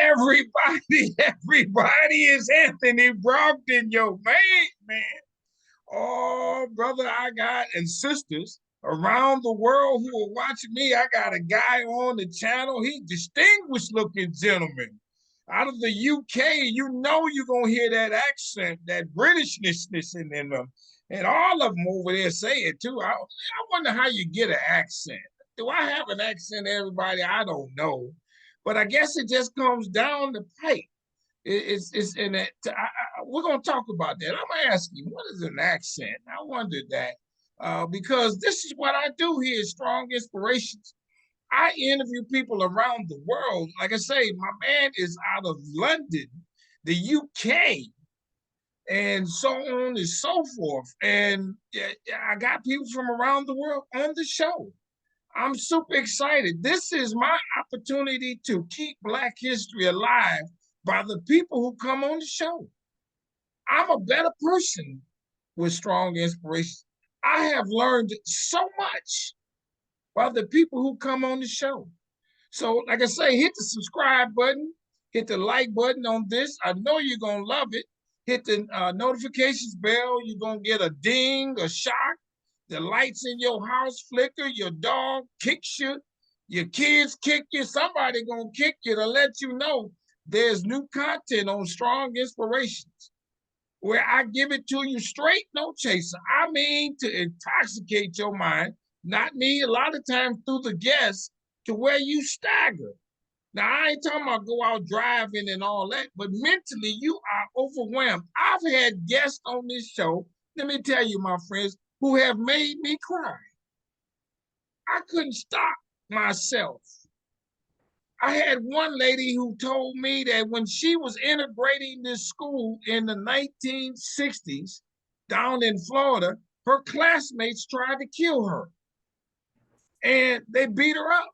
Everybody is Anthony Brogdon, your man. Oh, brother, I got and sisters around the world who are watching me. I got a guy on the channel. He distinguished looking gentleman out of the UK. You know you're gonna hear that accent, that Britishness in them. And all of them over there say it too. I wonder how you get an accent. Do I have an accent, everybody? I don't know. But I guess it just comes down to pipe. It's in that. We're gonna talk about that. I'm gonna ask you, what is an accent? I wondered that because this is what I do here. Strong Inspirations. I interview people around the world. Like I say, my man is out of London, the UK, and so on and so forth. And I got people from around the world on the show. I'm super excited. This is my opportunity to keep Black history alive by the people who come on the show. I'm a better person with Strong Inspiration. I have learned so much by the people who come on the show. So, like I say, hit the subscribe button, hit the like button on this. I know you're going to love it. Hit the notifications bell. You're going to get a ding, a shock. The lights in your house flicker. Your dog kicks you. Your kids kick you. Somebody going to kick you to let you know there's new content on Strong Inspirations where I give it to you straight, no chaser. I mean to intoxicate your mind, not me, a lot of times through the guests, to where you stagger. Now, I ain't talking about go out driving and all that, but mentally you are overwhelmed. I've had guests on this show, let me tell you, my friends, who have made me cry. I couldn't stop myself. I had one lady who told me that when she was integrating this school in the 1960s down in Florida, her classmates tried to kill her and they beat her up.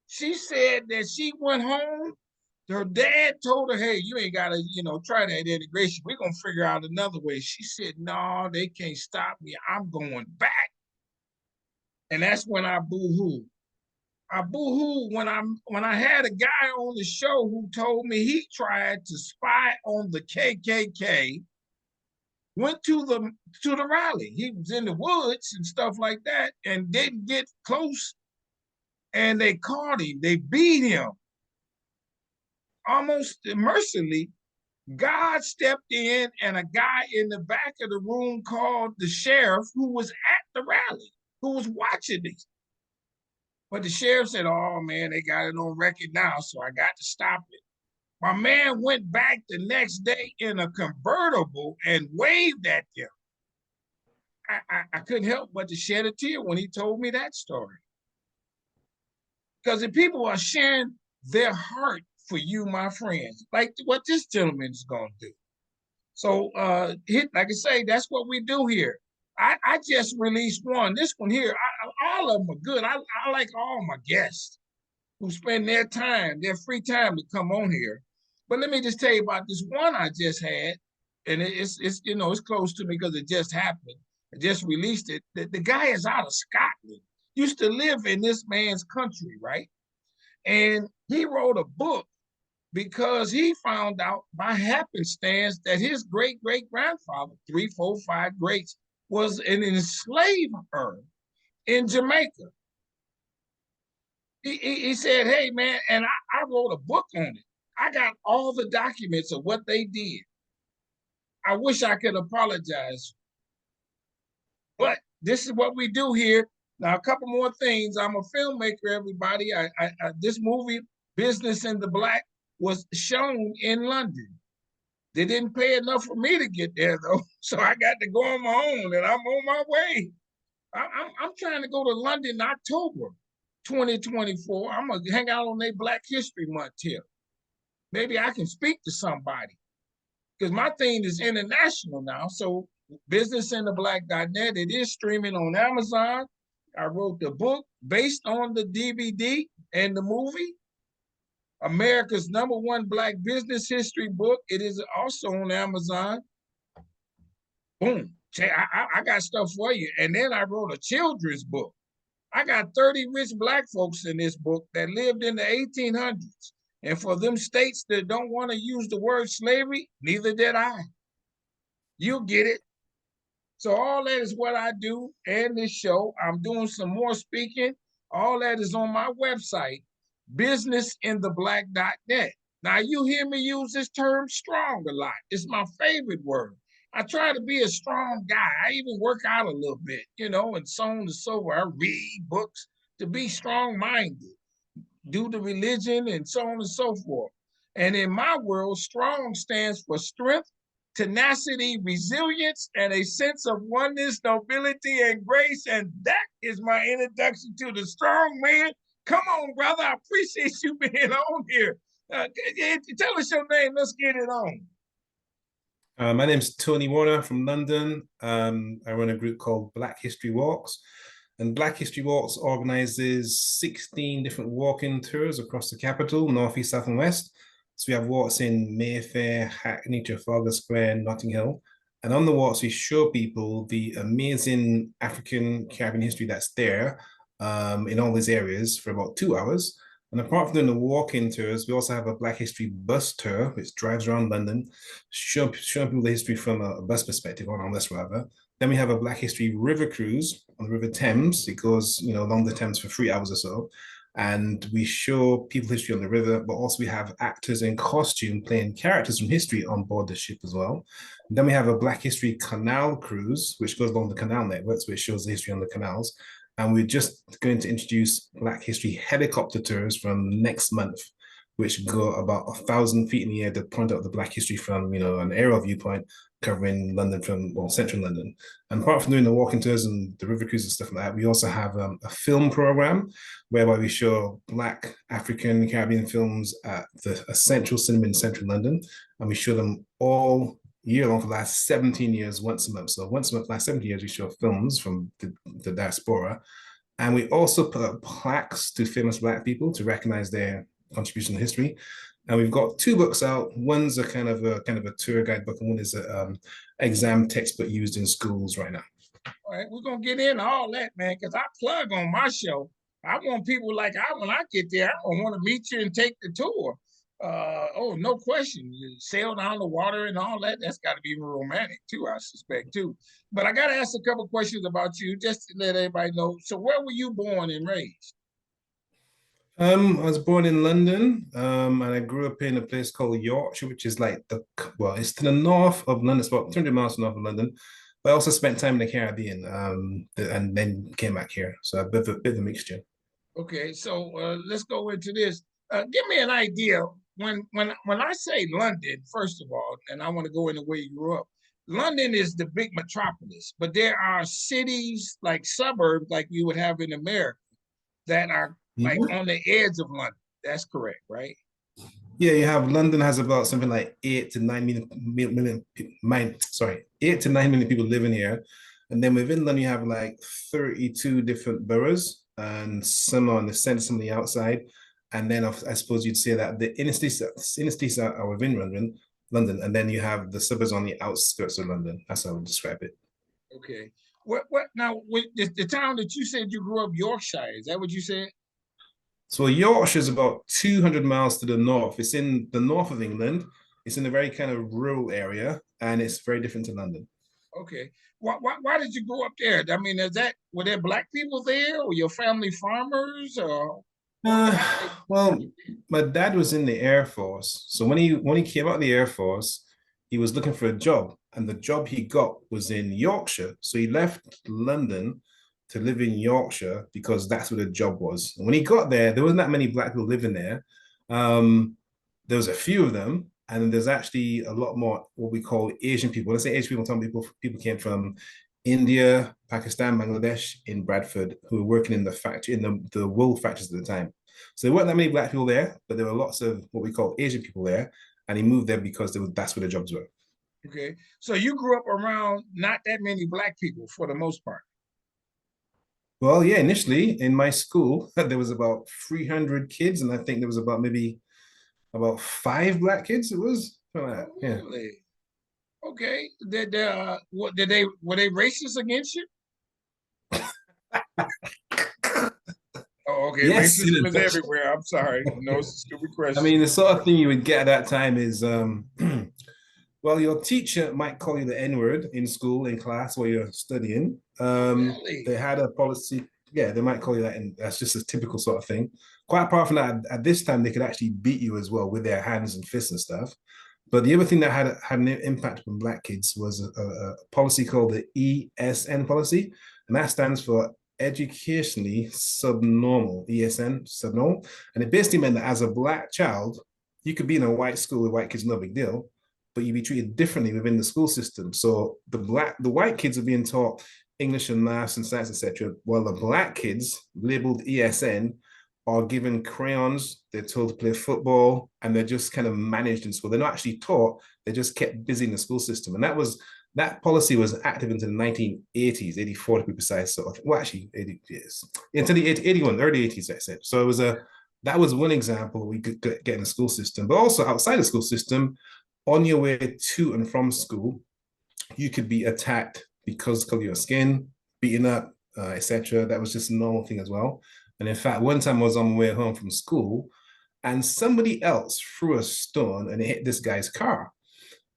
She said that she went home. Her dad told her, hey, you ain't got to, try that integration. We're going to figure out another way. She said, no, they can't stop me. I'm going back. And that's when I boo-hoo. I boo-hoo when I had a guy on the show who told me he tried to spy on the KKK, went to the rally. He was in the woods and stuff like that and didn't get close. And they caught him. They beat him almost mercilessly. God stepped in and a guy in the back of the room called the sheriff who was at the rally, who was watching this. But the sheriff said, oh, man, they got it on record now, so I got to stop it. My man went back the next day in a convertible and waved at them. I couldn't help but to shed a tear when he told me that story. Because the people are sharing their heart for you, my friends, like what this gentleman is going to do. So, like I say, that's what we do here. I just released one. This one here, all of them are good. I like all my guests who spend their time, their free time to come on here. But let me just tell you about this one I just had, and it's close to me because it just happened. I just released it. The guy is out of Scotland. Used to live in this man's country, right? And he wrote a book because he found out by happenstance that his great-great-grandfather, 3, 4, 5 greats, was an enslaver in Jamaica. He said, hey, man, and I wrote a book on it. I got all the documents of what they did. I wish I could apologize. But this is what we do here. Now, a couple more things. I'm a filmmaker, everybody. This movie, Business in the Black, was shown in London. They didn't pay enough for me to get there, though. So I got to go on my own, and I'm on my way. I'm trying to go to London in October 2024. I'm going to hang out on their Black History Month here. Maybe I can speak to somebody because my thing is international now. So businessintheblack.net, it is streaming on Amazon. I wrote the book based on the DVD and the movie. America's #1 Black business history book. It is also on Amazon. Boom. I got stuff for you. And then I wrote a children's book. I got 30 rich Black folks in this book that lived in the 1800s. And for them states that don't want to use the word slavery, neither did I. You'll get it. So all that is what I do and this show. I'm doing some more speaking. All that is on my website, businessintheblack.net. Now you hear me use this term strong a lot. It's my favorite word. I try to be a strong guy. I even work out a little bit, and so on and so forth. I read books to be strong-minded due to religion and so on and so forth. And in my world, strong stands for strength, tenacity, resilience, and a sense of oneness, nobility, and grace. And that is my introduction to the strong man. Come on, brother. I appreciate you being on here. Tell us your name. Let's get it on. My name's Tony Warner from London. I run a group called Black History Walks. And Black History Walks organizes 16 different walking tours across the capital, North, East, South, and West. So we have walks in Mayfair, Hackney, Trafalgar Square, Notting Hill. And on the walks, we show people the amazing African Caribbean history that's there in all these areas for about 2 hours. And apart from doing the walk-in tours, we also have a Black History bus tour, which drives around London, showing people the history from a bus perspective, or on this rather. Then we have a Black History river cruise on the River Thames. It goes, along the Thames for 3 hours or so. And we show people history on the river, but also we have actors in costume playing characters from history on board the ship as well. And then we have a Black History canal cruise, which goes along the canal networks, which shows the history on the canals. And we're just going to introduce Black History helicopter tours from next month, which go about 1,000 feet in the air to point out the Black history from, an aerial viewpoint covering London central London. And apart from doing the walking tours and the river cruises and stuff like that, we also have a film program whereby we show Black African Caribbean films at a central cinema in central London. And we show them all year long for the last 17 years, once a month. So once a month, last 17 years, we show films from the diaspora. And we also put up plaques to famous Black people to recognize their contribution to history. And we've got 2 books out. One's a kind of a tour guide book, and one is an exam textbook used in schools right now. All right, we're gonna get into all that, man, because I plug on my show. I want people like when I get there, I want to meet you and take the tour. No question. You sail down the water and all that. That's got to be romantic too, I suspect too. But I got to ask a couple questions about you just to let everybody know. So, where were you born and raised? I was born in London, and I grew up in a place called Yorkshire, which is like it's to the north of London. It's about 200 miles north of London. But I also spent time in the Caribbean, and then came back here. So a bit of a mixture. Okay, so let's go into this. Give me an idea when I say London, first of all, and I want to go into where you grew up. London is the big metropolis, but there are cities like suburbs, like you would have in America, that are like on the edge of London. That's correct, right? Yeah, you have London has about something like 8 to 9 million people living here. And then within London, you have like 32 different boroughs, and some are on the center, some on the outside. And then I suppose you'd say that the inner cities are within London, and then you have the suburbs on the outskirts of London. That's how I would describe it. Okay. What now? The town that you said you grew up, Yorkshire, is that what you said? So Yorkshire is about 200 miles to the north. It's in the north of England. It's in a very kind of rural area, and it's very different to London. Okay. Why did you grow up there? I mean, were there Black people there, or your family farmers, or Well, my dad was in the Air Force. So when he came out of the Air Force, he was looking for a job, and the job he got was in Yorkshire. So he left London to live in Yorkshire because that's where the job was. And when he got there wasn't that many Black people living there. There was a few of them, and then there's actually a lot more what we call Asian people. When I say Asian people, some people came from India, Pakistan, Bangladesh, in Bradford, who were working in the factory, in the wool factories at the time. So there weren't that many Black people there, but there were lots of what we call Asian people there. And he moved there because that's where the jobs were. Okay. So you grew up around not that many Black people for the most part. Well, yeah, initially in my school, there was about 300 kids, and I think there was maybe about 5 Black kids. It was like yeah. Really? Okay. Were they racist against you? Oh, okay. Yes, Racism is everywhere. I'm sorry. No, it's a stupid I question. mean, the sort of thing you would get at that time is, well, your teacher might call you the N word in school, in class, where you're studying. Really? They had a policy, yeah, they might call you that, and that's just a typical sort of thing. Quite apart from that, at this time, they could actually beat you as well with their hands and fists and stuff. But the other thing that had an impact on black kids was a policy called the ESN policy, and that stands for educationally subnormal, ESN, subnormal. And it basically meant that as a black child, you could be in a white school with white kids, no big deal, but you'd be treated differently within the school system. So the white kids are being taught English and maths and science, etc., while the black kids, labeled ESN, are given crayons, they're told to play football, and they're just kind of managed in school. They're not actually taught, they're just kept busy in the school system. And that policy was active into the 1980s, 84 to be precise. So, well, actually, 80 years into the 81, early 80s, I said. So it was that was one example we could get in the school system, but also outside the school system, on your way to and from school, you could be attacked because of your skin, beaten up, etc. That was just a normal thing as well. And in fact, one time I was on my way home from school and somebody else threw a stone and it hit this guy's car.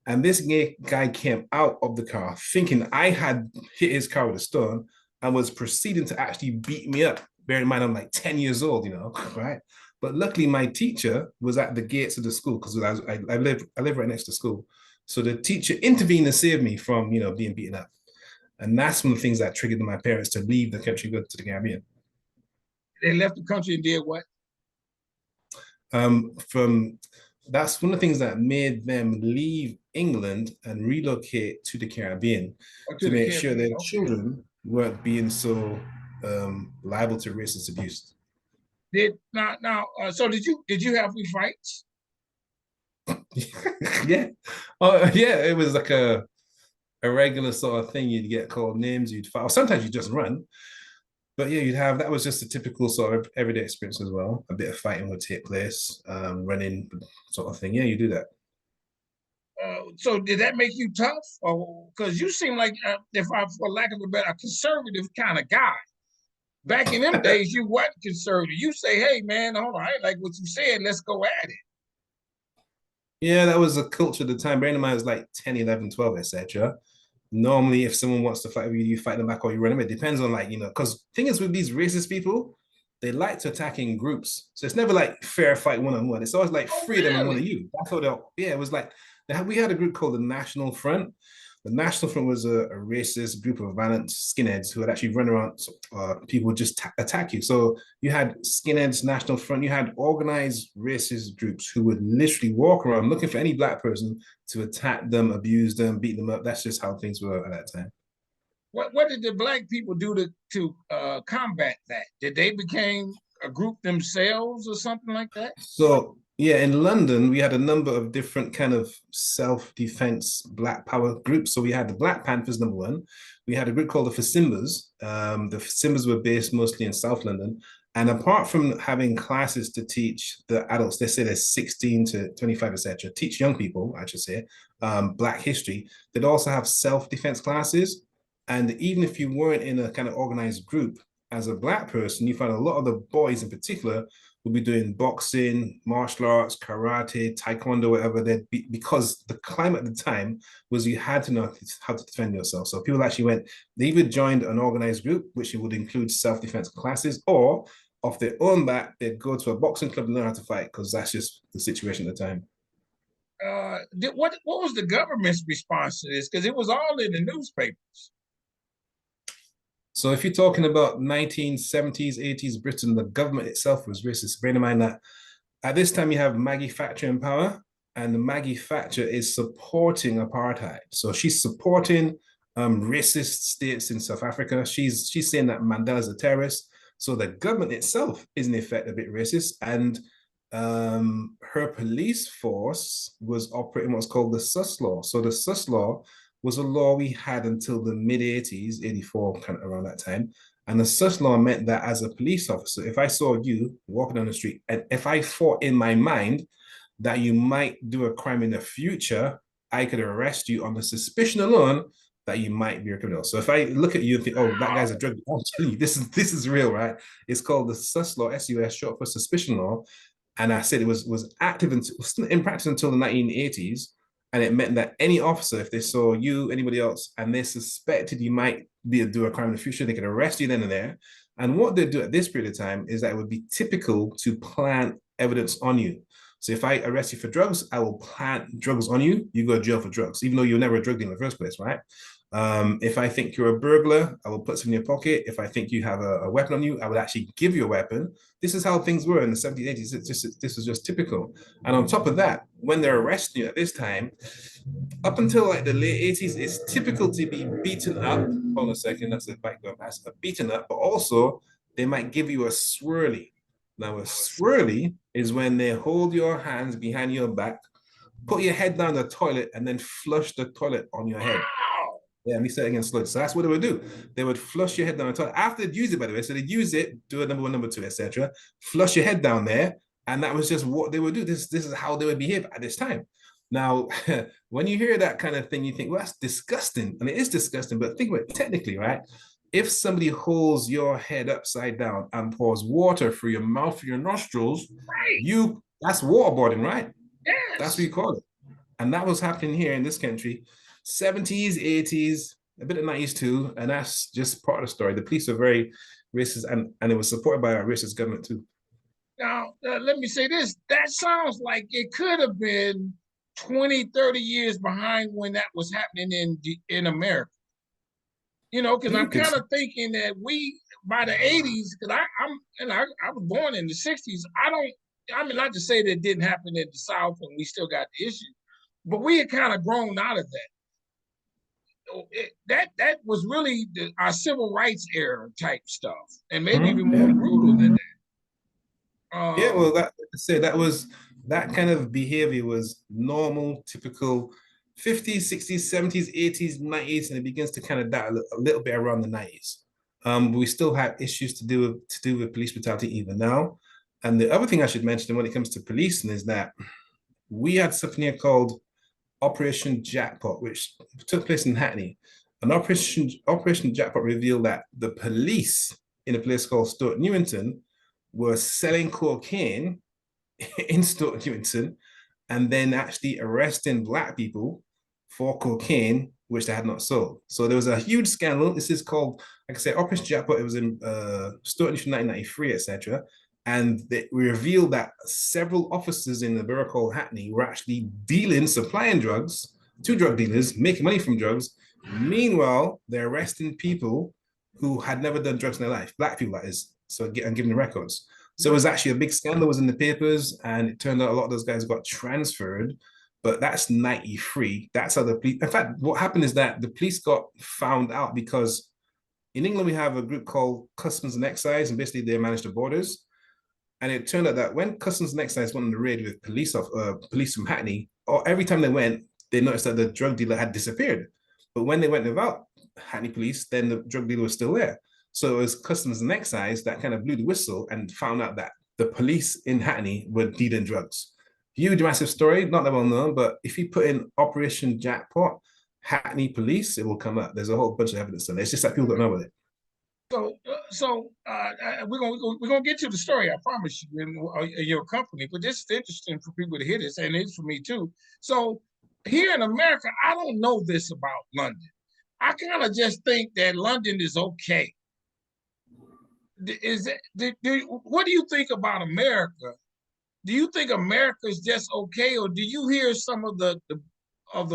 And this guy came out of the car thinking I had hit his car with a stone and was proceeding to actually beat me up. Bear in mind, I'm like 10 years old, right? But luckily, my teacher was at the gates of the school because I live right next to school. So the teacher intervened and saved me from, being beaten up. And that's one of the things that triggered my parents to leave the country, go to the Caribbean. They left the country and did what? From That's one of the things that made them leave England and relocate to the Caribbean Or to to the make sure Caribbean? their Okay. children weren't being so liable to racist abuse. So did you have any fights? Yeah. Oh, yeah. It was like a regular sort of thing. You'd get called names. You'd fight. Or sometimes you just run. But yeah, you'd have that was just a typical sort of everyday experience as well. A bit of fighting would take place, running sort of thing. Yeah, you do that. So did that make you tough? Or because you seem like, if I, for lack of a better, a conservative kind of guy. Back in them days, you weren't conservative. You say, "Hey, man, hold on, I like what you said. Let's go at it." Yeah, that was a culture at the time. Bearing in mind, it was like 10, 11, 12, etc. Normally, if someone wants to fight with you, you fight them back or you run them. It depends on, like, because thing is with these racist people, they like to attack in groups. So it's never like fair fight one on one. It's always like Oh, three of them and one of really? you. That's how they'll, yeah, it was like we had a group called the National Front. The National Front was a racist group of violent skinheads who would actually run around. People would just attack you. So you had skinheads, National Front. You had organized racist groups who would literally walk around looking for any black person to attack them, abuse them, beat them up. That's just how things were at that time. What did the black people do to combat that? Did they became a group themselves or something like that? So yeah, in London, we had a number of different kind of self-defense black power groups. So we had the Black Panthers, number one. We had a group called the Fasimbas. The Fasimbas were based mostly in South London. And apart from having classes to teach the adults, they say they're 16 to 25, etc., teach young people, I should say, Black history, they'd also have self-defense classes. And even if you weren't in a kind of organized group, as a Black person, you find a lot of the boys in particular will be doing boxing, martial arts, karate, taekwondo, whatever. Because the climate at the time was you had to know how to defend yourself. So people actually they either joined an organized group, which would include self-defense classes, or off their own back, they'd go to a boxing club and learn how to fight because that's just the situation at the time. What was the government's response to this? Because it was all in the newspapers. So if you're talking about 1970s, 80s Britain, the government itself was racist. Bear in mind that at this time you have Maggie Thatcher in power, and Maggie Thatcher is supporting apartheid. So she's supporting racist states in South Africa. She's saying that Mandela's a terrorist. So the government itself is in effect a bit racist, and her police force was operating what's called the Sus Law. So the Sus Law was a law we had until the mid 80s, 84, kind of around that time. And the Sus Law meant that as a police officer, if I saw you walking down the street, and if I thought in my mind that you might do a crime in the future, I could arrest you on the suspicion alone that you might be a criminal. So if I look at you and think, oh, that guy's a drug dealer, I'm telling you, this is real, right? It's called the SUS law, SUS, short for suspicion law. And I said it was active in practice until the 1980s. And it meant that any officer, if they saw you, anybody else, and they suspected you might do a crime in the future, they could arrest you then and there. And what they do at this period of time is that it would be typical to plant evidence on you. So if I arrest you for drugs, I will plant drugs on you. You go to jail for drugs, even though you're never a drug dealer in the first place, right? If I think you're a burglar, I will put something in your pocket. If I think you have a weapon on you, I would actually give you a weapon. This is how things were in the 70s, 80s. This was just typical. And on top of that, when they're arresting you at this time, up until like the late 80s, it's typical to be beaten up. Hold on a second, that's a back going past. Beaten up, but also they might give you a swirly. Now, a swirly is when they hold your hands behind your back, put your head down the toilet, and then flush the toilet on your head. Yeah, and we said it again slowly. So that's what they would do. They would flush your head down the toilet after they'd use it, by the way. So they'd use it, do a number one, number two, etc. Flush your head down there, and that was just what they would do. This is how they would behave at this time. Now, when you hear that kind of thing, you think, well, that's disgusting. And it is disgusting, but think about it technically, right? If somebody holds your head upside down and pours water through your mouth, through your nostrils, Right. that's waterboarding, right? That's what Yes. you call it. And that was happening here in this country, 70s, 80s, a bit of 90s too. And that's just part of the story. The police are very racist, and it was supported by our racist government too. Now, let me say this. That sounds like it could have been 20, 30 years behind when that was happening in America. Because You I'm could, kind of thinking that we by the 80s, because I was born in the 60s. I mean, not to say that it didn't happen in the South and we still got the issue, but we had kind of grown out of that. That was really our civil rights era type stuff, and maybe even more yeah. brutal than that. Yeah, well, that kind of behavior was normal, typical 50s, 60s, 70s, 80s, 90s, and it begins to kind of die a little bit around the 90s. We still have issues to do with police brutality even now. And the other thing I should mention when it comes to policing is that we had something here called Operation Jackpot, which took place in Hackney. And Operation Jackpot revealed that the police in a place called Stoke Newington were selling cocaine in Stoke Newington and then actually arresting black people for cocaine, which they had not sold. So there was a huge scandal. This is called, like I said, Operation Jackpot. It was in Stoke Newington 1993, etc. And they revealed that several officers in the borough called Hackney were actually supplying drugs to drug dealers, making money from drugs. Meanwhile, they're arresting people who had never done drugs in their life, black people, that is. So, and giving the records. So it was actually a big scandal, was in the papers, and it turned out a lot of those guys got transferred. But that's 93. That's how the police. In fact, what happened is that the police got found out because in England we have a group called Customs and Excise, and basically they manage the borders. And it turned out that when Customs and Excise went on the raid with police from Hackney, or every time they went, they noticed that the drug dealer had disappeared. But when they went without Hackney police, then the drug dealer was still there. So it was Customs and Excise that kind of blew the whistle and found out that the police in Hackney were dealing drugs. Huge, massive story, not that well known, but if you put in Operation Jackpot, Hackney police, it will come up. There's a whole bunch of evidence on it. It's just that people don't know about it. We're gonna get to the story. I promise you, in your company. But this is interesting for people to hear this, and it's for me too. So here in America, I don't know this about London. I kind of just think that London is okay. What do you think about America? Do you think America is just okay, or do you hear some of the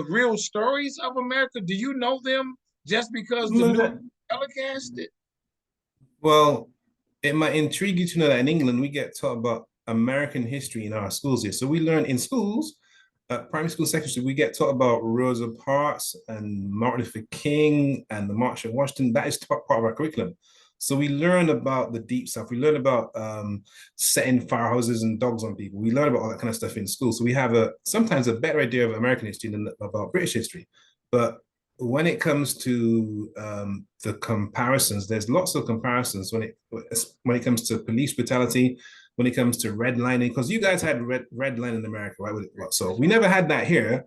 real stories of America? Do you know them just because the news telecasted? Well, it might intrigue you to know that in England, we get taught about American history in our schools here. So we learn in schools, primary school, secondary school, we get taught about Rosa Parks and Martin Luther King and the March of Washington. That is part of our curriculum. So we learn about the deep stuff. We learn about setting firehouses and dogs on people. We learn about all that kind of stuff in school. So we have sometimes a better idea of American history than about British history. But when it comes to the comparisons, there's lots of comparisons when it comes to police brutality, when it comes to redlining, because you guys had red line in America, right? So we never had that here.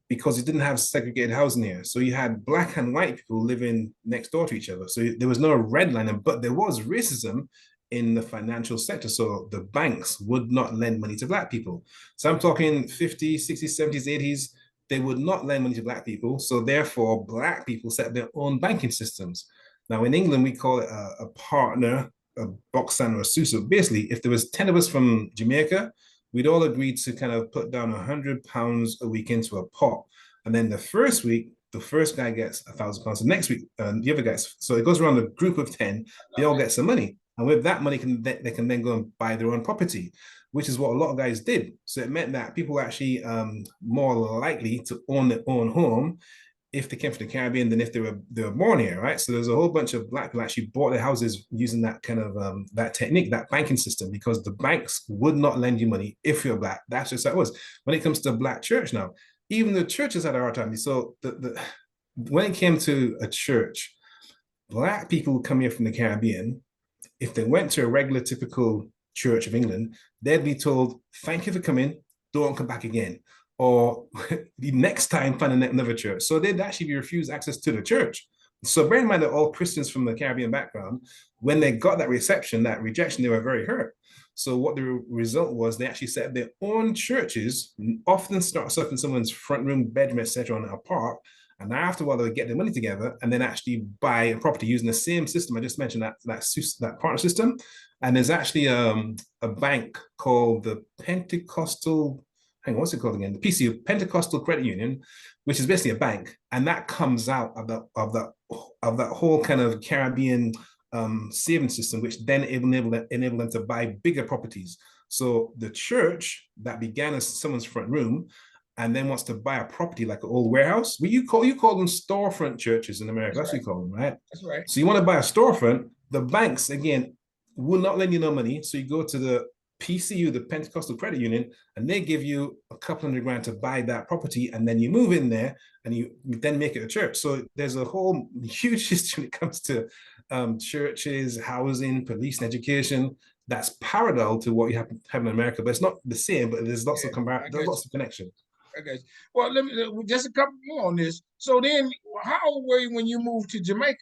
because you didn't have segregated housing here. So you had black and white people living next door to each other. So there was no redlining, but there was racism in the financial sector. So the banks would not lend money to black people. So I'm talking 50s, 60s, 70s, 80s. They would not lend money to black people. So therefore, black people set their own banking systems. Now in England, we call it a partner, a box and or a SUSE. Basically, if there was 10 of us from Jamaica, we'd all agreed to kind of put down £100 a week into a pot. And then the first week, the first guy gets £1,000. The next week, the other guys. So it goes around a group of 10. They all get some money. And with that money, they can then go and buy their own property, which is what a lot of guys did. So it meant that people were actually more likely to own their own home if they came from the Caribbean than if they were born here, right? So there's a whole bunch of black people actually bought their houses using that kind of that technique, that banking system, because the banks would not lend you money if you're black. That's just how it was. When it comes to black church now, even the churches had a hard time. So when it came to a church, black people who come here from the Caribbean, if they went to a regular typical Church of England, they'd be told, "Thank you for coming. Don't come back again." Or the next time find another church. So they'd actually be refused access to the church. So bear in mind that all Christians from the Caribbean background, when they got that reception, that rejection, they were very hurt. So what the result was, they actually set up their own churches, often starts up in someone's front room, bedroom, etc., on a park. And after a while, they would get their money together and then actually buy a property using the same system I just mentioned, that partner system. And there's actually a bank called the Pentecostal, hang on, what's it called again? The PCU, Pentecostal Credit Union, which is basically a bank, and that comes out of that whole kind of Caribbean saving system, which then enable them to buy bigger properties. So the church that began as someone's front room and then wants to buy a property like an old warehouse. Well, you call them storefront churches in America. That's what you call them, right? That's right. So you want to buy a storefront. The banks again will not lend you no money. So you go to the PCU, the Pentecostal Credit Union, and they give you a couple $100,000 to buy that property, and then you move in there and you then make it a church. So there's a whole huge history when it comes to churches, housing, police, and education. That's parallel to what you have in America, but it's not the same. But there's lots of connection. Okay. Well, let me just a couple more on this. So then, how old were you when you moved to Jamaica?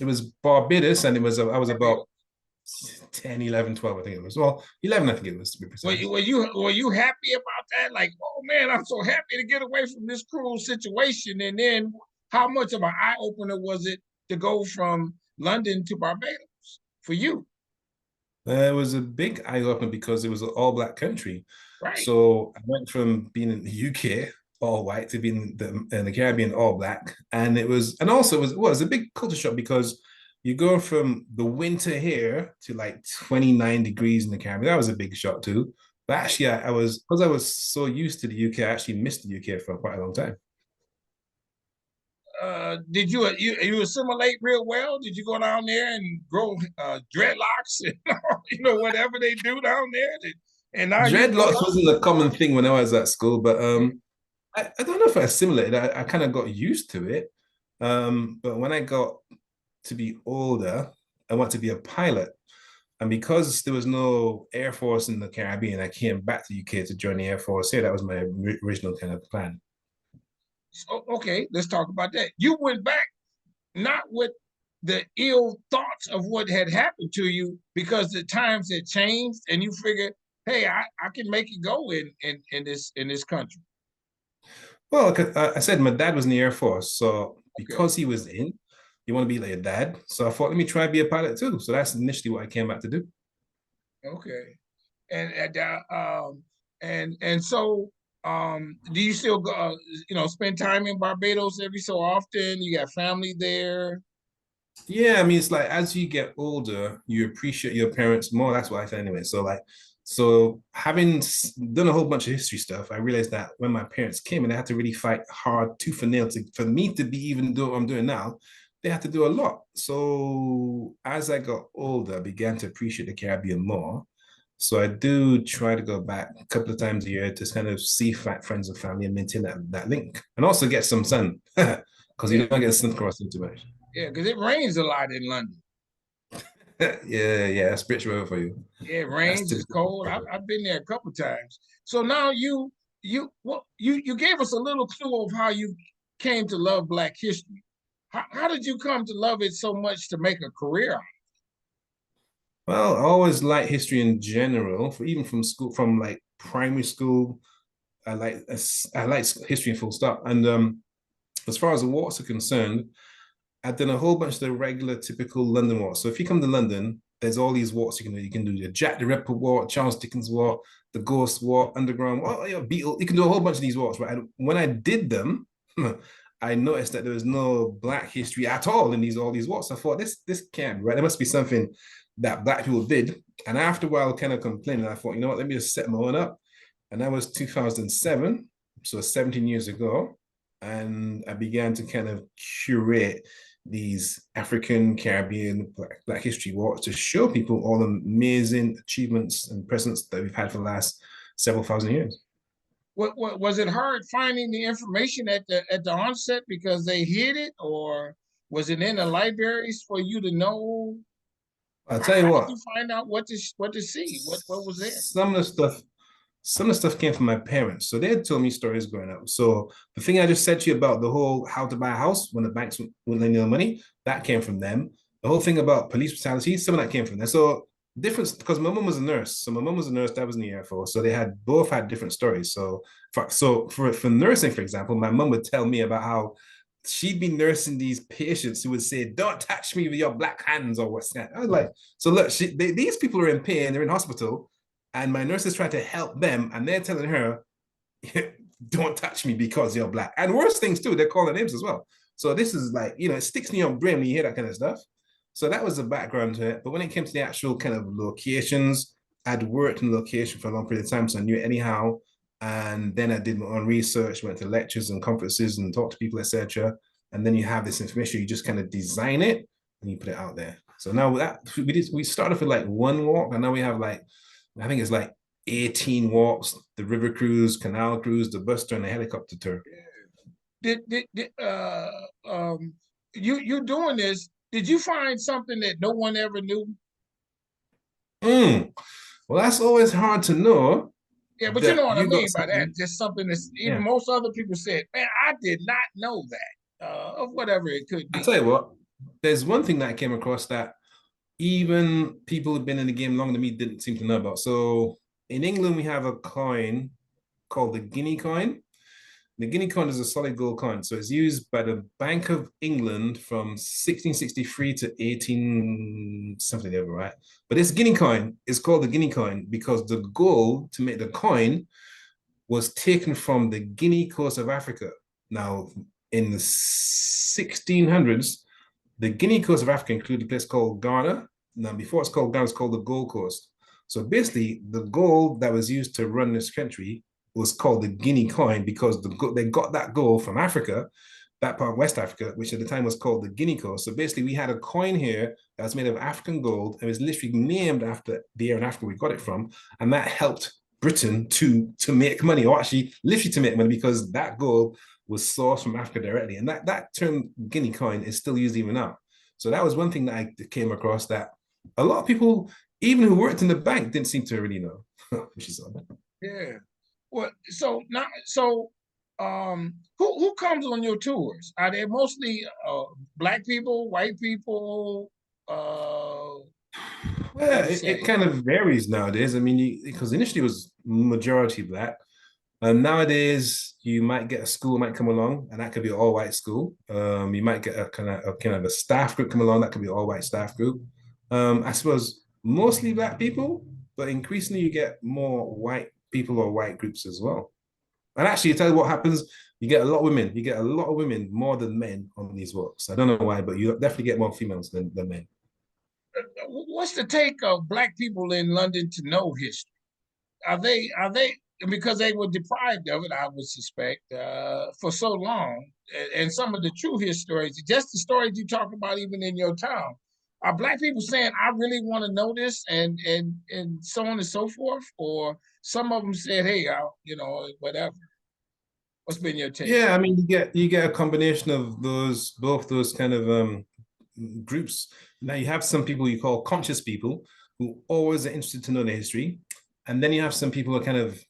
It was Barbados, and I was about 10, 11, 12, I think it was. Well, 11, I think it was, to be precise. Were you happy about that? Like, oh man, I'm so happy to get away from this cruel situation. And then, how much of an eye opener was it to go from London to Barbados for you? It was a big eye opener because it was an all black country. Right. So I went from being in the UK all white to being in the Caribbean all black, and also it was a big culture shock because you go from the winter here to like 29 degrees in the Caribbean. That was a big shock too. But actually, I was so used to the UK, I actually missed the UK for quite a long time. Did you assimilate real well? Did you go down there and grow dreadlocks and whatever they do down there? And now dreadlocks wasn't a common thing when I was at school, but I don't know if I assimilated. I kind of got used to it. But when I got to be older, I wanted to be a pilot. And because there was no Air Force in the Caribbean, I came back to the UK to join the Air Force here. That was my original kind of plan. So, okay, let's talk about that. You went back not with the ill thoughts of what had happened to you because the times had changed and you figured, hey, I can make it go in this country. Well, I said my dad was in the Air Force, so because he was in, you want to be like a dad. So I thought, let me try and be a pilot too. So that's initially what I came back to do. Okay, and so do you still go? Spend time in Barbados every so often? You got family there? Yeah, I mean, it's like as you get older, you appreciate your parents more. That's what I think anyway. So having done a whole bunch of history stuff, I realized that when my parents came and they had to really fight hard tooth and nail for me to be even do what I'm doing now, they had to do a lot. So as I got older, I began to appreciate the Caribbean more. So I do try to go back a couple of times a year to kind of see friends and family and maintain that link, and also get some sun because you don't get sun across too much. Yeah, because it rains a lot in London. yeah, that's spiritual for you. Yeah, it rains, it's cold. I've been there a couple times. So now you gave us a little clue of how you came to love Black history. How did you come to love it so much to make a career? Well, I always like history in general, even from school, from like primary school. I like I like history full stop. And as far as the walks are concerned, I've done a whole bunch of the regular, typical London walks. So if you come to London, there's all these walks you can do. You can do the Jack the Ripper walk, Charles Dickens walk, the Ghost walk, Underground walk, Beetle. You can do a whole bunch of these walks, right? And when I did them, I noticed that there was no Black history at all in all these walks. I thought this can't be right. There must be something that Black people did. And after a while, kind of complaining, I thought, you know what? Let me just set my own up. And that was 2007, so 17 years ago. And I began to kind of curate these African, Caribbean, Black history walks to show people all the amazing achievements and presence that we've had for the last several thousand years. What was it hard finding the information at the onset because they hid it, or was it in the libraries for you to know? I'll How, tell you how did what, you find out what to see? What was there? some of the stuff came from my parents. So they had told me stories growing up. So the thing I just said to you about the whole how to buy a house when the banks wouldn't lend you the money, that came from them. The whole thing about police brutality, some of that came from them. So difference because my mom was a nurse. So my mom was a nurse, dad was in the Air Force. So they had both had different stories. So for nursing, for example, my mom would tell me about how she'd be nursing these patients who would say, "Don't touch me with your black hands," or what's that. I was like, so look, these people are in pain, they're in hospital, and my nurse is trying to help them, and they're telling her, "Don't touch me because you're black." And worse things too, they're calling names as well. So this is like, it sticks in your brain when you hear that kind of stuff. So that was the background to it. But when it came to the actual kind of locations, I'd worked in location for a long period of time, so I knew it anyhow. And then I did my own research, went to lectures and conferences and talked to people, etc. And then you have this information, you just kind of design it and you put it out there. So now we started with like one walk, and now we have like, I think it's like 18 walks, the river cruise, canal cruise, the bus tour, and the helicopter tour. Did you doing this? Did you find something that no one ever knew? Mm. Well, that's always hard to know Yeah, but you know that what I you got mean by that. something. Just something that's even Yeah. most other people said, man, I did not know that, of whatever it could I be. tell you what, there's one thing that I came across that even people who've been in the game longer than me didn't seem to know about. So in England, we have a coin called the guinea coin. The guinea coin is a solid gold coin. So it's used by the Bank of England from 1663 to 18 something ever, right? But this guinea coin is called the guinea coin because the gold to make the coin was taken from the Guinea coast of Africa. Now, in the 1600s, the Guinea coast of Africa included a place called Ghana. Now, before it's called Ghana, it's called the Gold Coast. So basically, the gold that was used to run this country was called the Guinea coin because they got that gold from Africa, that part of West Africa, which at the time was called the Guinea coast. So basically, we had a coin here that was made of African gold and was literally named after the area in Africa we got it from, and that helped Britain to make money, or actually literally to make money, because that gold was sourced from Africa directly. And that term guinea coin is still used even now. So that was one thing that I came across that a lot of people, even who worked in the bank, didn't seem to really know, which is odd. Yeah. Well, so now, who comes on your tours? Are they mostly black people, white people? What Well, would you it say? kind of varies nowadays. I mean, because initially it was majority black. Nowadays, you might get a school might come along, and that could be an all white school. You might get a kind of a staff group come along, that could be an all white staff group. I suppose mostly black people, but increasingly you get more white people or white groups as well. And actually, tell you what happens, you get a lot of women. You get a lot of women more than men on these walks. I don't know why, but you definitely get more females than men. What's the take of black people in London to know history? Are they because they were deprived of it, I would suspect, for so long, and some of the true histories, just the stories you talk about, even in your town, are black people saying, "I really want to know this," and so on and so forth, or some of them said, "Hey, whatever." What's been your take? Yeah, I mean, you get a combination of both those kind of groups. Now you have some people you call conscious people who always are interested to know the history, and then you have some people who are kind of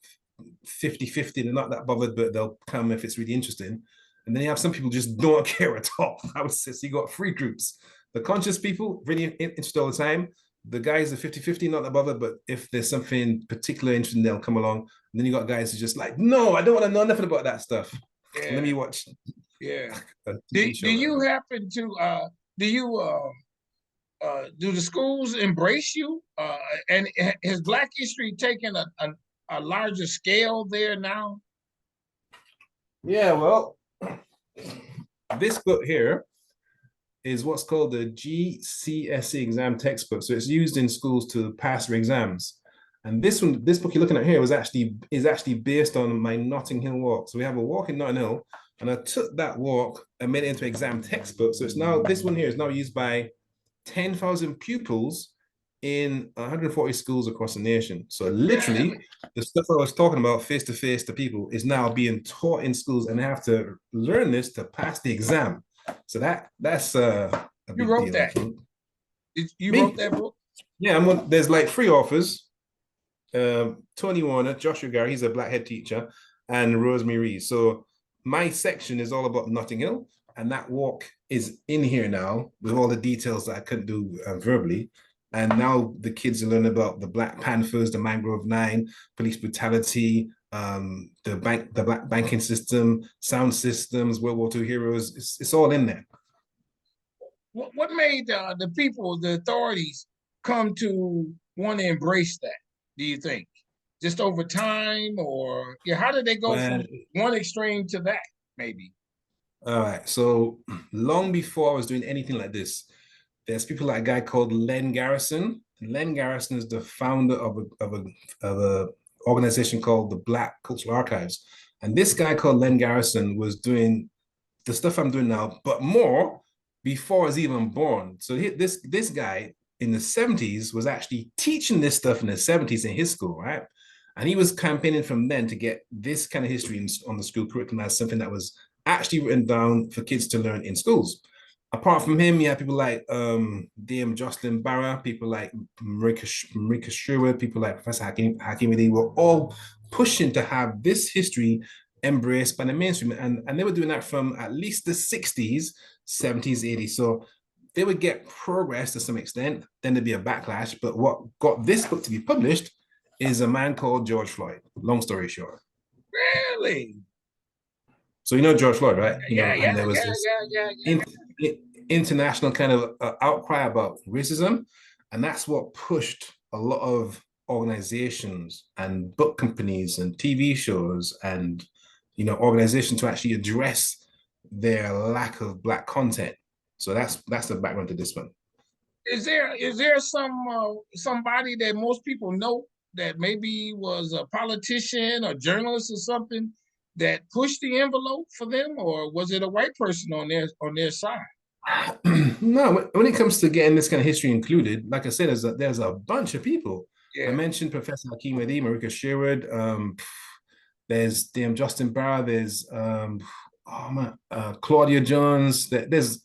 50-50, they're not that bothered, but they'll come if it's really interesting. And then you have some people just don't care at all. I would say so you got three groups. The conscious people, really interested all the time. The guys are 50-50, not that bothered, but if there's something particularly interesting, they'll come along. And then you got guys who just like, no, I don't want to know nothing about that stuff. Yeah. Let me watch Yeah. a Do TV show. you happen to do you do the schools embrace you? And has Black History taken a larger scale there now? Yeah, well, this book here is what's called the GCSE exam textbook. So it's used in schools to pass their exams. And this book you're looking at here is actually based on my Notting Hill walk. So we have a walk in Notting Hill, and I took that walk and made it into an exam textbook. So it's now, this one here is now used by 10,000 pupils in 140 schools across the nation. So literally, the stuff I was talking about face to face to people is now being taught in schools, and they have to learn this to pass the exam. So that's a big You wrote deal, I that. think. You Me? wrote that book? Yeah, there's like three authors. Tony Warner, Joshua Gary, he's a Black head teacher, and Rosemary Reed. So my section is all about Notting Hill, and that walk is in here now with all the details that I couldn't do verbally. And now the kids are learning about the Black Panthers, the Mangrove Nine, police brutality, the black banking system, sound systems, World War II heroes. It's all in there. What made the people, the authorities, come to want to embrace that? Do you think just over time, or yeah, how did they go Well, from one extreme to that? Maybe. all right. So long before I was doing anything like this, there's people like a guy called Len Garrison. Len Garrison is the founder of a organization called the Black Cultural Archives. And this guy called Len Garrison was doing the stuff I'm doing now, but more before I was even born. So this guy in the 70s was actually teaching this stuff in the 70s in his school, right? And he was campaigning from then to get this kind of history on the school curriculum as something that was actually written down for kids to learn in schools. Apart from him, you have people like DM Jocelyn Barra, people like Marika Sherwood, people like Professor Hakimidi were all pushing to have this history embraced by the mainstream. And they were doing that from at least the 60s, 70s, 80s. So they would get progress to some extent, then there'd be a backlash. But what got this book to be published is a man called George Floyd, long story short. Really? So you know George Floyd, right? Yeah, And there was this international kind of outcry about racism, and that's what pushed a lot of organizations and book companies and TV shows and organizations to actually address their lack of Black content. So that's the background to this one. Is there somebody that most people know that maybe was a politician or journalist or something that pushed the envelope for them, or was it a white person on their side? No, when it comes to getting this kind of history included, like I said, there's a bunch of people. I Yeah, mentioned Professor Hakeem Adi, Marika Sherwood. There's DM Justin Barr. There's Claudia Jones. There's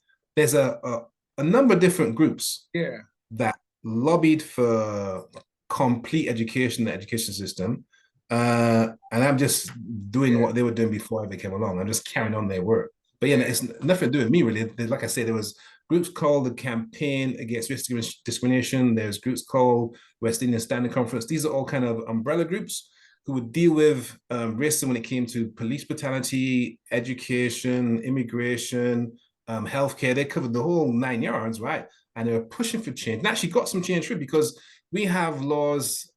a number of different groups yeah, that lobbied for complete education, the education system. And I'm just doing yeah, what they were doing before they came along. I'm just carrying on their work. But yeah, it's nothing to do with me really. Like I said, there was groups called the Campaign Against Race Discrimination. There's groups called West Indian Standing Conference. These are all kind of umbrella groups who would deal with racism when it came to police brutality, education, immigration, healthcare. They covered the whole 9 yards, right? And they were pushing for change. And actually got some change through because we have laws,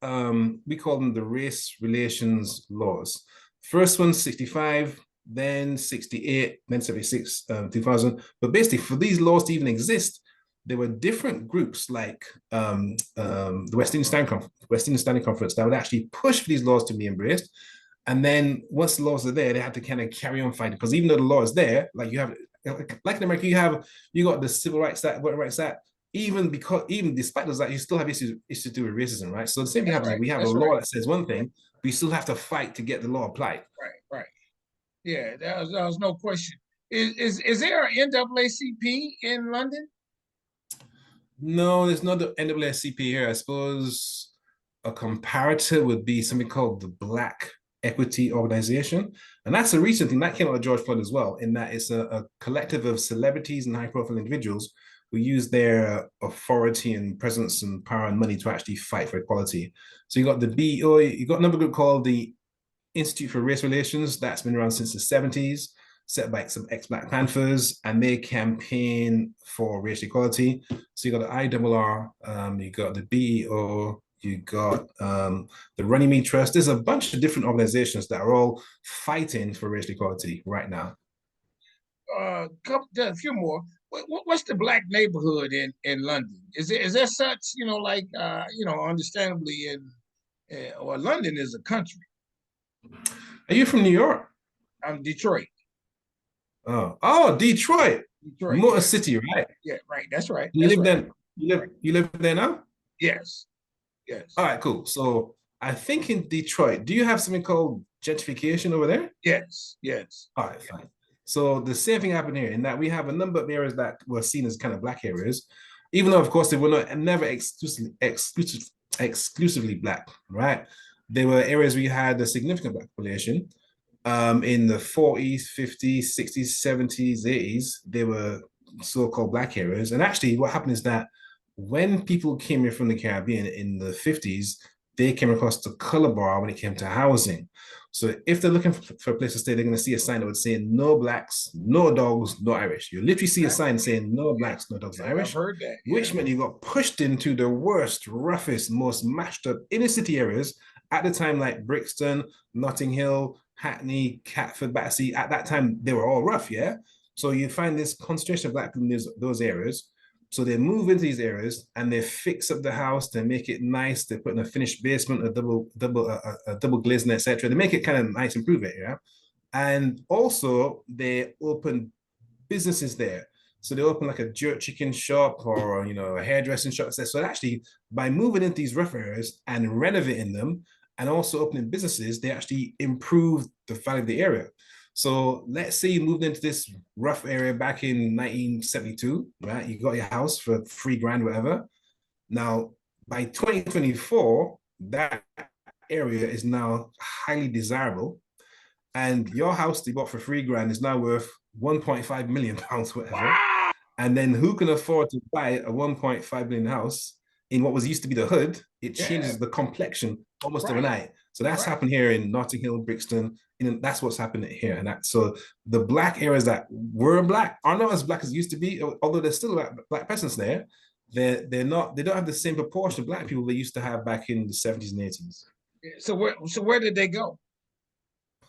we call them the race relations laws. First one, 65, then 68, then 76, 2000. But basically, for these laws to even exist, there were different groups like the West Indian Standing Conference that would actually push for these laws to be embraced. And then once the laws are there, they had to kind of carry on fighting because even though the law is there, like you have, like in America, you got the Civil Rights Act, Voting Rights Act. Even despite those, that you still have issues to do with racism, right? So the same thing happens. right. We have a That's law right. that says one thing, but you still have to fight to get the law applied. Right. Yeah, that was no question. Is there an NAACP in London? No, there's not the NAACP here. I suppose a comparator would be something called the Black equity organization. And that's a recent thing that came out of George Floyd as well, in that it's a collective of celebrities and high profile individuals who use their authority and presence and power and money to actually fight for equality. So you got the BEO, you got another group called the Institute for Race Relations that's been around since the 70s, set by some ex-Black Panthers, and they campaign for racial equality. So you got the IRR, you got the BEO, you got the Runnymede Trust. There's a bunch of different organizations that are all fighting for racial equality right now. A few more. What's the black neighborhood in London? Is there such, like understandably or London is a country. Are you from New York? I'm Detroit. Oh, Detroit. Detroit, Motor yeah. City, right? Yeah, right. That's right. You That's live right. there. You live there now? Yes. Yes. All right, cool. So I think in Detroit, do you have something called gentrification over there? Yes. Yes. All right, fine. So the same thing happened here in that we have a number of areas that were seen as kind of black areas, even though of course they were not never exclusively black, right? There were areas where you had a significant black population. In the 40s, 50s, 60s, 70s, 80s, they were so-called black areas. And actually what happened is that when people came here from the Caribbean in the 50s, they came across the color bar when it came to housing. So if they're looking for a place to stay, they're going to see a sign that would say no blacks, no dogs, no Irish. You literally see a sign saying no blacks, no dogs, no Irish. I've heard that. Which meant you got pushed into the worst, roughest, most mashed up inner city areas at the time, like Brixton, Notting Hill, Hackney, Catford, Battersea. At that time, they were all rough, yeah? So you find this concentration of black people in those areas. So they move into these areas and they fix up the house, they make it nice, they put in a finished basement, a double glazing, etc. They make it kind of nice, improve it, yeah. And also they open businesses there. So they open like a jerk chicken shop or a hairdressing shop. So actually, by moving into these rough areas and renovating them, and also opening businesses, they actually improve the value of the area. So let's say you moved into this rough area back in 1972, right? You got your house for $3,000, whatever. Now, by 2024, that area is now highly desirable. And your house you bought for $3,000 is now worth 1.5 million pounds, whatever. Wow. And then who can afford to buy a 1.5 million house in what was used to be the hood? It changes the complexion almost overnight. So that's happened here in Notting Hill, Brixton, and that's what's happening here. And so the black areas that were black are not as black as used to be, although there's still black presence there. They don't have the same proportion of black people they used to have back in the 70s and 80s. So where did they go?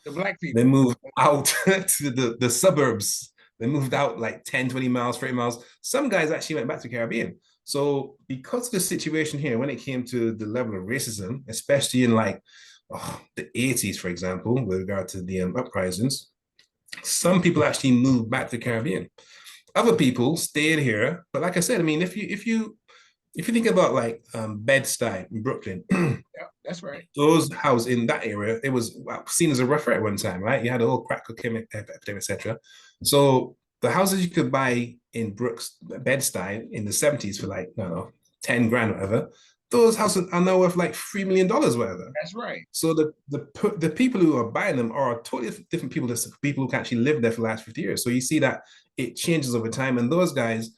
The black people. They moved out to the suburbs. They moved out like 10, 20 miles, 30 miles. Some guys actually went back to the Caribbean. So because of the situation here, when it came to the level of racism, especially in like the 80s, for example, with regard to the uprisings, some people actually moved back to the Caribbean. Other people stayed here. But like I said, I mean, if you think about like Bed-Stuy in Brooklyn, yeah, that's right. Those houses in that area, it was seen as a rough area at one time, right? You had a whole crack cocaine epidemic, etc. So the houses you could buy in Bed-Stuy in the 70s for like, I don't know, 10 grand or whatever, those houses are now worth like $3 million, whatever. That's right. So the people who are buying them are totally different people than people who can actually live there for the last 50 years. So you see that it changes over time. And those guys,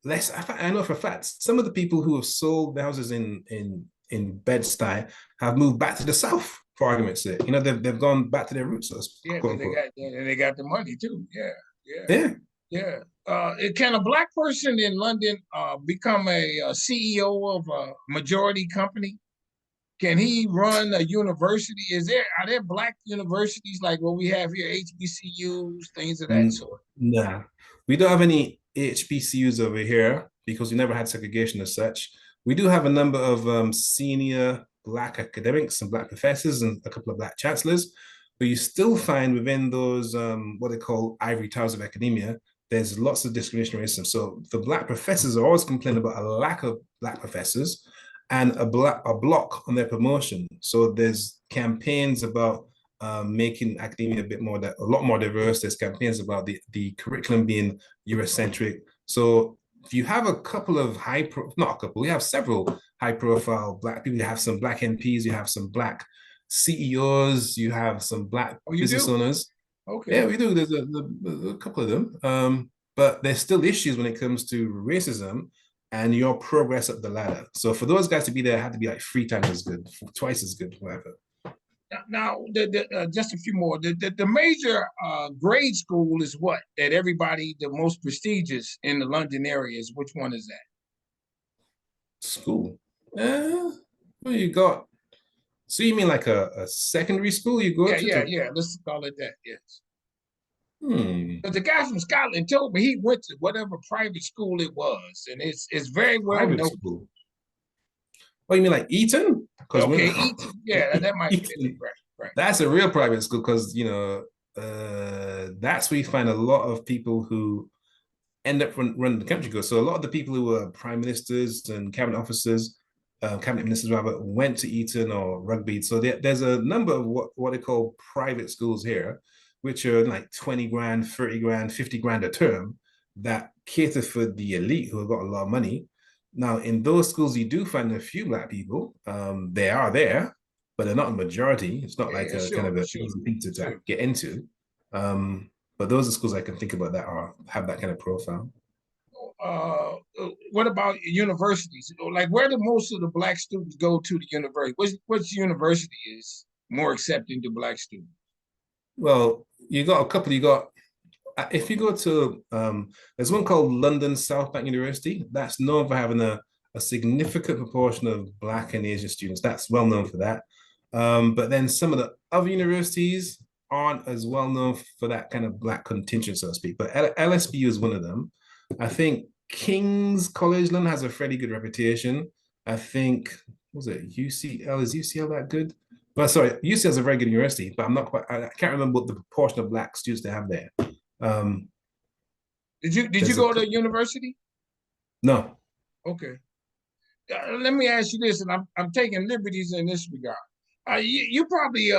I know for a fact, some of the people who have sold the houses in Bed-Stuy have moved back to the south, for argument's sake. They've gone back to their roots. Yeah, they got the money too. Yeah. Can a black person in London become a CEO of a majority company? Can he run a university? Are there black universities like what we have here, HBCUs, things of that sort? Nah, we don't have any HBCUs over here because we never had segregation as such. We do have a number of senior black academics and black professors and a couple of black chancellors, but you still find within those what they call ivory towers of academia, there's lots of discrimination racism. So the black professors are always complaining about a lack of black professors and a block on their promotion. So there's campaigns about making academia a lot more diverse. There's campaigns about the curriculum being Eurocentric. So if you have a couple of not a couple, we have several high profile black people. You have some black MPs, you have some black CEOs, you have some Black Oh, you business do? owners. Yeah, Okay. we do. There's a couple of them. But there's still issues when it comes to racism and your progress up the ladder. So for those guys to be there, had to be like three times as good, twice as good, whatever. Now, just a few more. The major grade school is what? That everybody, the most prestigious in the London area is which one is that? School. Well, you got. So you mean like a secondary school you go Yeah, to? yeah, yeah. Let's call it that. Yes. Hmm, But the guy from Scotland told me he went to whatever private school it was, and it's very well private known. school. Oh, you mean like Eton? Because when Okay, Eton. Yeah, that might have been it. Eton, Right, right. that's a real private school because that's where you find a lot of people who end up running the country. Go. So a lot of the people who were prime ministers and cabinet officers, cabinet ministers rather, went to Eton or Rugby. So there's a number of what they call private schools here, which are like 20 grand, 30 grand, 50 grand a term that cater for the elite who have got a lot of money. Now, in those schools, you do find a few black people. They are there, but they're not a majority. It's not like Yeah, a kind sure, of an sure, easy thing to sure. get into. But those are schools I can think about that are have that kind of profile. What about universities? Like, where do most of the black students go to the university? Which university is more accepting to black students? Well, you got a couple. You got if you go to there's one called London South Bank University. That's known for having a significant proportion of Black and Asian students. That's well known for that. But then some of the other universities aren't as well known for that kind of Black contingent, so to speak. But LSBU is one of them. I think King's College London has a fairly good reputation. I think was it UCL? Is UCL that good? But sorry, UCL is a very good university, but I'm not quite. I can't remember what the proportion of Black students they have there. Um, Did you there's a go to university? no. Okay. Let me ask you this, and I'm taking liberties in this regard. You probably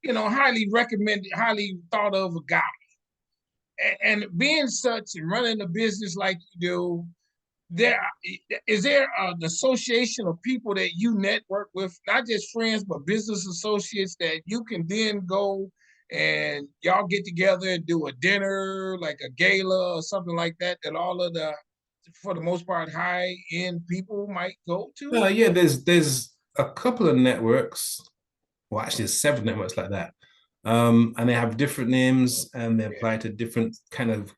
highly recommended, highly thought of a guy, and being such and running a business like you do, there is there an association of people that you network with, not just friends but business associates that you can then go and y'all get together and do a dinner like a gala or something like that that all of the for the most part high end people might go to. Yeah, there's a couple of networks. Well, actually, there's several networks like that. And they have different names and they Yeah. apply to different kind of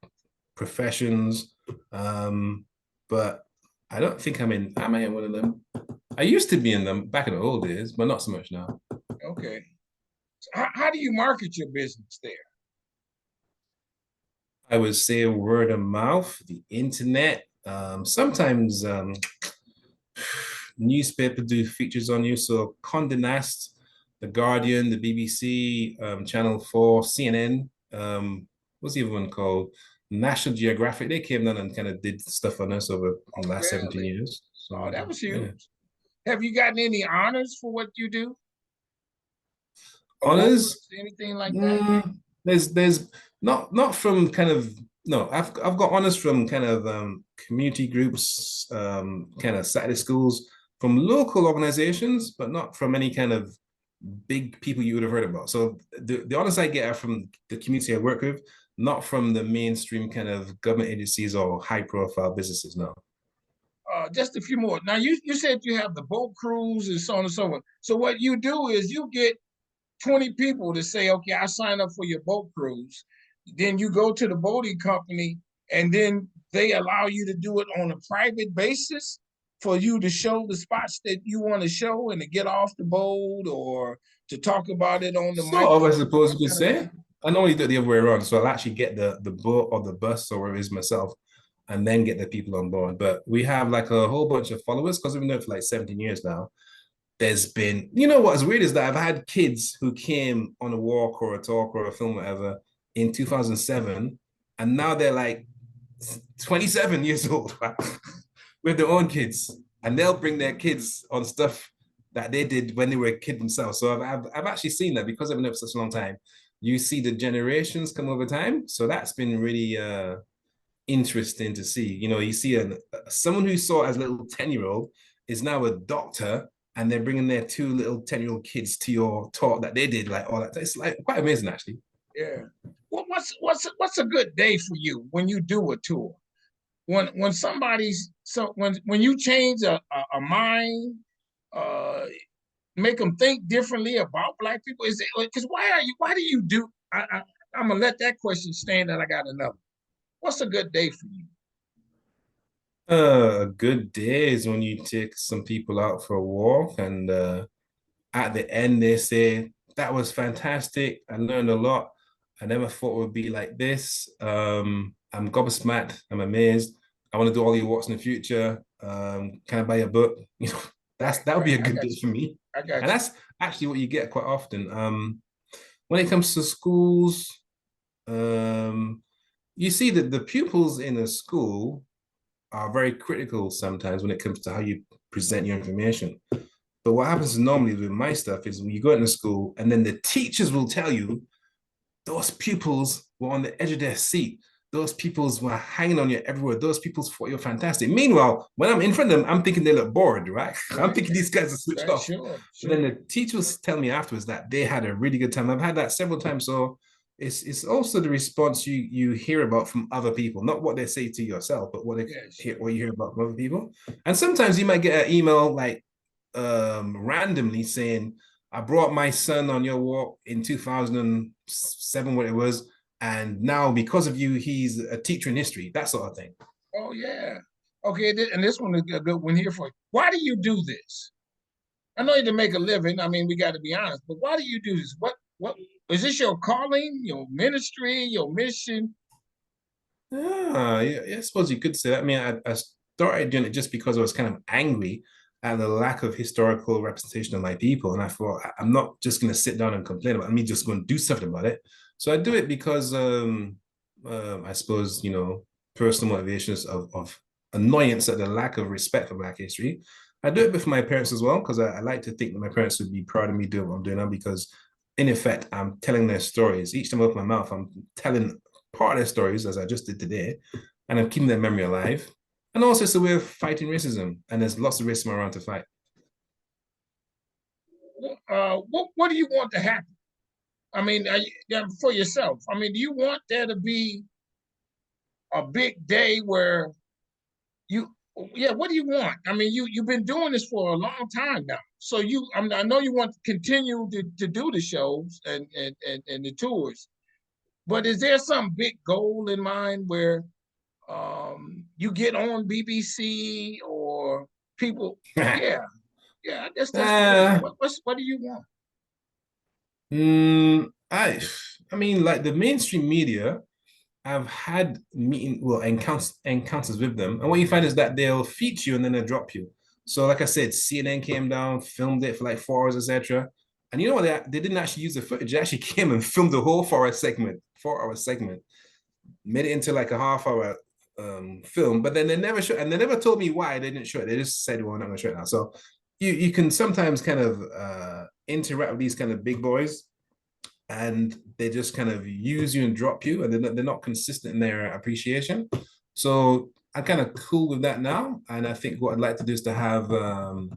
professions. But I don't think am I in one of them? I used to be in them back in the old days, but not so much now. Okay. So how do you market your business there? I would say word of mouth, the internet. Sometimes newspaper do features on you. So Condé Nast, The Guardian, the BBC, Channel 4, CNN. What's the other one called? National Geographic. They came down and kind of did stuff on us over the Oh, last 17 really? years. Oh, that So was yeah. huge. Have you gotten any honors for what you do? Honors. Awards, anything like that? There's not from kind of no. I've got honors from kind of community groups, kind of Saturday schools, from local organizations, but not from any kind of big people you would have heard about. So the honors I get are from the community I work with, not from the mainstream kind of government agencies or high profile businesses. No. Just a few more. Now, you said you have the boat cruise and so on and so on. So what you do is you get 20 people to say, okay, I sign up for your boat cruise. Then you go to the boating company and then they allow you to do it on a private basis for you to show the spots that you want to show and to get off the boat or to talk about it on the Sort of, I microphone, suppose that you could kind of say. thing. I normally do it the other way around. So I'll actually get the boat or the bus or wherever it is myself and then get the people on board. But we have like a whole bunch of followers because we've been doing it for like 17 years now. There's been, what's weird is that I've had kids who came on a walk or a talk or a film, or whatever, in 2007, and now they're like 27 years old with their own kids, and they'll bring their kids on stuff that they did when they were a kid themselves. So I've actually seen that because I've been up for such a long time. You see the generations come over time, so that's been really interesting to see. You see someone who saw as a little 10-year-old is now a doctor and they're bringing their two little 10-year-old kids to your talk that they did, like all that. It's like quite amazing, actually. Yeah. What's a good day for you when you do a tour? When somebody's so when you change a mind, uh, make them think differently about black people? Is it because why do you do? I'm gonna let that question stand. And I got another. What's a good day for you? A good day is when you take some people out for a walk and at the end they say that was fantastic. I learned a lot. I never thought it would be like this. I'm gobsmacked. I'm amazed. I want to do all your walks in the future. Can I buy a book? You know, Right, that would right. be a I good got day you. for me. I got And you. that's actually what you get quite often. When it comes to schools, um, you see that the pupils in a school are very critical sometimes when it comes to how you present your information. But what happens normally with my stuff is when you go into school and then the teachers will tell you those pupils were on the edge of their seat. Those pupils were hanging on you everywhere. Those pupils thought you're fantastic. Meanwhile, when I'm in front of them, I'm thinking they look bored, right? I'm Right, thinking these guys are switched right. off. Sure, But then sure. the teachers tell me afterwards that they had a really good time. I've had that several times. So it's also the response you hear about from other people, not what they say to yourself, but Yes. what you hear about from other people. And sometimes you might get an email like randomly saying, I brought my son on your walk in 2007, what it was, and now because of you, he's a teacher in history, that sort of thing. Oh yeah. Okay, and this one is a good one here for you. Why do you do this? I know you to make a living. I mean, we got to be honest, but why do you do this? What is this your calling, your ministry, your mission? Yeah, I suppose you could say that. I mean, I started doing it just because I was kind of angry at the lack of historical representation of my people. And I thought, I'm not just going to sit down and complain about it. I'm just going to do something about it. So I do it because I suppose, personal motivations of annoyance at the lack of respect for Black history. I do it with my parents as well because I like to think that my parents would be proud of me doing what I'm doing now because, in effect, I'm telling their stories. Each time I open my mouth, I'm telling part of their stories, as I just did today, and I'm keeping their memory alive. And also, it's a way of fighting racism, and there's lots of racism around to fight. What do you want to happen? I mean, yeah, for yourself. I mean, do you want there to be a big day where you yeah, what do you want? I mean, you've been doing this for a long time now. So I know you want to continue to do the shows and the tours, but is there some big goal in mind where you get on BBC or people? Yeah, yeah, I guess that's the way. uh, What do you want? I mean, like the mainstream media, I've had encounters with them, and what you find is that they'll feature you and then they'll drop you. So, like I said, CNN came down, filmed it for like 4 hours, etc. And you know what? They didn't actually use the footage. They actually came and filmed the whole 4 hour segment, made it into like a half-hour film. But then they never showed, and they never told me why they didn't show it. They just said, "Well, we're not going to show it now." So you can sometimes kind of interact with these kind of big boys and they just kind of use you and drop you, and they're not consistent in their appreciation. So I'm kind of cool with that now, and I think what I'd like to do is to have I'd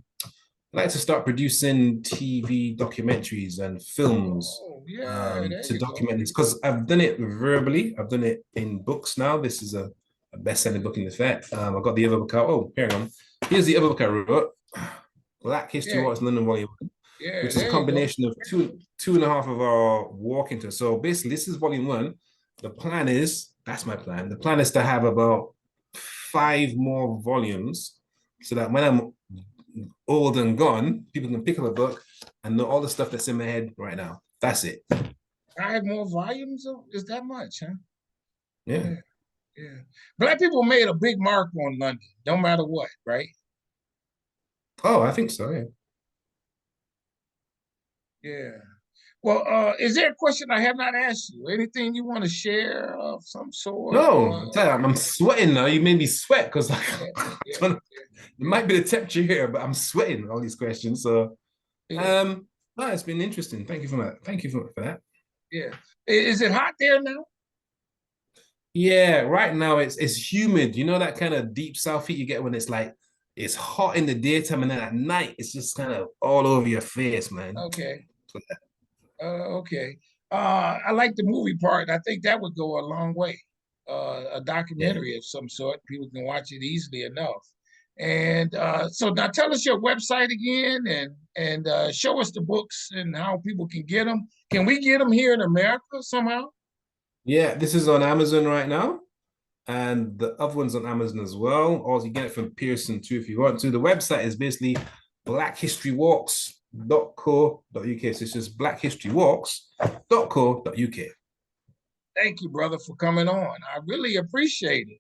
like to start producing TV documentaries and films Oh, yeah, there to you go. document this because I've done it verbally, I've done it in books now. This is a best-selling book in effect. I got the other book out. Oh, here on. Here's the other book I wrote, Black History Yeah, What's London Volume, yeah, which is a there you go. combination of two and a half of our walking tours. So basically, this is volume one. The plan is that's my plan. The plan is to have about 5 more volumes, so that when I'm old and gone, people can pick up a book and know all the stuff that's in my head right now. That's it. 5 more volumes? Is that much, huh? Yeah. Yeah, yeah. Black people made a big mark on London, no matter what, right? Oh, I think so. Yeah. Yeah. Well, is there a question I have not asked you? Anything you want to share of some sort? No, I tell you, I'm sweating now. You made me sweat because like Yeah, yeah, it might be the temperature here, but I'm sweating all these questions. So yeah, no, it's been interesting. Thank you for that. Thank you for that. yeah. Is it hot there now? Yeah, right now it's humid. You know that kind of deep south heat you get when it's like it's hot in the daytime, and then at night it's just kind of all over your face, man. Okay. Okay. I like the movie part. I think that would go a long way. A Yeah. documentary of some sort. People can watch it easily enough. And so now tell us your website again, and show us the books and how people can get them. Can we get them here in America somehow? Yeah, this is on Amazon right now. And the other one's on Amazon as well. Or you get it from Pearson too if you want to. The website is basically blackhistorywalks.co.uk. So it's just blackhistorywalks.co.uk. Thank you, brother, for coming on. I really appreciate it.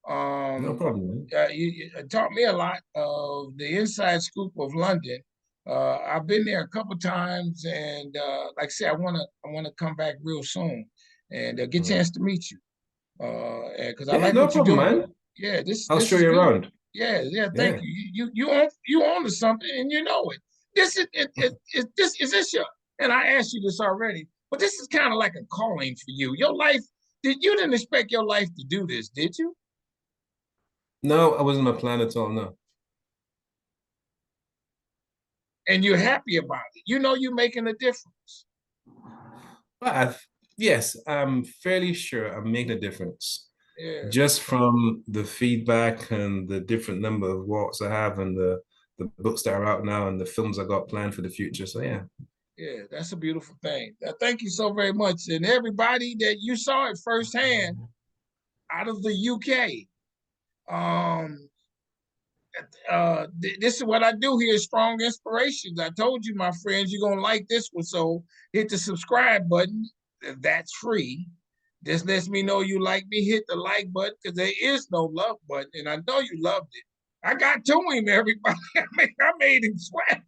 No problem, man. You taught me a lot of the inside scoop of London. I've been there a couple times, and like I said, I want to come back real soon and get a chance to meet you. Because I Yeah, like no what you're problem, doing. man. Yeah, this I'll this show is you good. around. Yeah, yeah. Thank Yeah. you. You own to something, and you know it. This is this is this your. And I asked you this already, but this is kind of like a calling for you. Your life. You didn't expect your life to do this, did you? No, I wasn't my plan at all, no. And you're happy about it. You know you're making a difference. But yes, I'm fairly sure I'm making a difference. Yeah, Just from the feedback and the different number of walks I have and the books that are out now and the films I got planned for the future. So yeah. yeah, that's a beautiful thing. Thank you so very much. And everybody that you saw it firsthand out of the UK. Um, this is what I do here, Strong Inspirations. I told you, my friends, you're gonna like this one. So hit the subscribe button. That's free. This lets me know you like me. Hit the like button because there is no love button, and I know you loved it. I got to him, everybody. I made him sweat.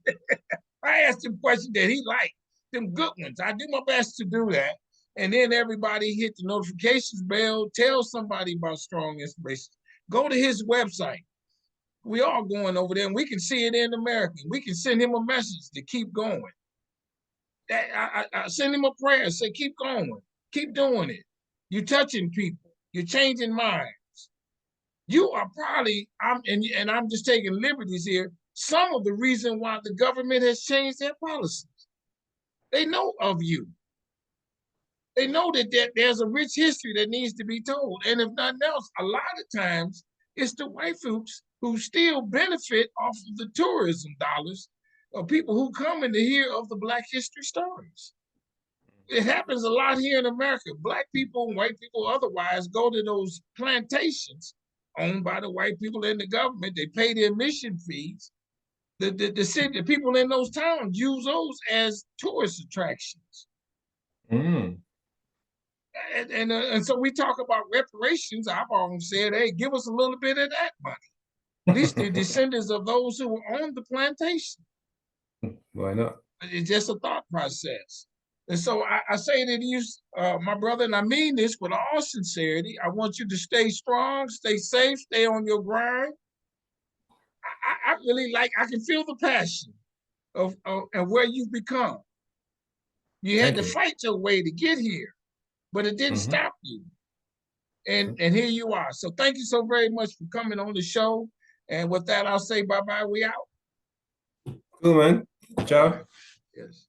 I asked him questions that he liked, them good ones. I do my best to do that. And then everybody hit the notifications bell. Tell somebody about Strong Inspirations. Go to his website. We all going over there, and we can see it in American. We can send him a message to keep going. I send him a prayer, say keep going, keep doing it. You're touching people. You're changing minds. You are probably and I'm just taking liberties here. Some of the reason why the government has changed their policies. They know of you. They know that there's a rich history that needs to be told. And if nothing else, a lot of times it's the white folks who still benefit off of the tourism dollars of people who come in to hear of the Black history stories. It happens a lot here in America. Black people and white people otherwise go to those plantations owned by the white people and the government. They pay their admission fees. The people in those towns use those as tourist attractions. Mm. And so we talk about reparations. I've always said, hey, give us a little bit of that money. At least the descendants of those who owned the plantation. Why not? It's just a thought process. And so I say to you, my brother, and I mean this with all sincerity, I want you to stay strong, stay safe, stay on your grind. I really I can feel the passion of where you've become. You had Thank to you. fight your way to get here, but it didn't Mm-hmm. stop you. And here you are. So thank you so very much for coming on the show. And with that, I'll say bye bye. We out. Cool, man. All right. Ciao. Yes.